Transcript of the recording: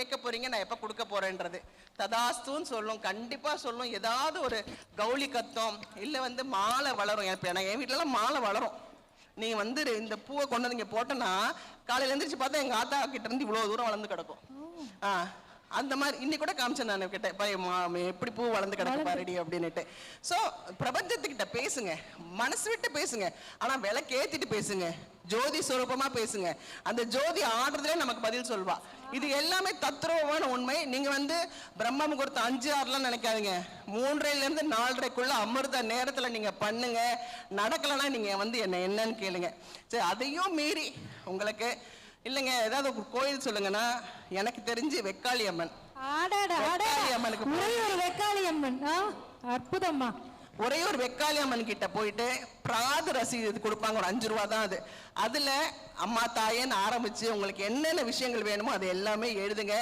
கேட்க போறீங்க, நான் எப்ப கொடுக்க போறேன்றது. ததாஸ்துன்னு சொல்லும், கண்டிப்பா சொல்லும். ஏதாவது ஒரு கௌளி கத்தம் இல்ல மாலை வளரும். என் வீட்டுல எல்லாம் மாலை வளரும். நீங்க இந்த பூவை கொண்டு வந்து இங்க போட்டோன்னா காலையில எந்திரிச்சு பார்த்தா எங்க ஆத்தா கிட்ட இருந்து இவ்வளவு தூரம் வளர்ந்து கிடக்கும். அந்த மாதிரி இன்னைக்கு கூட காமிச்சேன் நான் கிட்ட, எப்படி பூ வளர்ந்து கிடக்கு பாருடி அப்படின்னுட்டு. ஸோ பிரபஞ்சத்துக்கிட்ட பேசுங்க, மனசு விட்டு பேசுங்க, ஆனா விளக்கு ஏத்திட்டு பேசுங்க, ஜோதி சுரூபமா பேசுங்க. அந்த ஜோதி ஆடுறதுல நமக்கு பதில் சொல்வா. இது எல்லாமே தத்ரூபமான உண்மை. நீங்க பிரம்ம முகூர்த்தம் 5-6 நினைக்காதீங்க. 3:30 to 4:30 அமிர்த நேரத்துல நீங்க பண்ணுங்க. நடக்கலன்னா நீங்க என்னன்னு கேளுங்க. சரி, அதையும் மீறி உங்களுக்கு இல்லைங்க ஏதாவது கோயில் சொல்லுங்கன்னா, எனக்கு தெரிஞ்சு வெக்காளி அம்மன். அற்புதமா ஒரே ஒரு வெக்காளி அம்மன் கிட்ட போயிட்டு பிராத ரசீது கொடுப்பாங்க, ஒரு 5 ரூபா தான் அது. அதுல அம்மா தாயேன்னு ஆரம்பிச்சு உங்களுக்கு என்னென்ன விஷயங்கள் வேணுமோ அது எல்லாமே எழுதுங்க.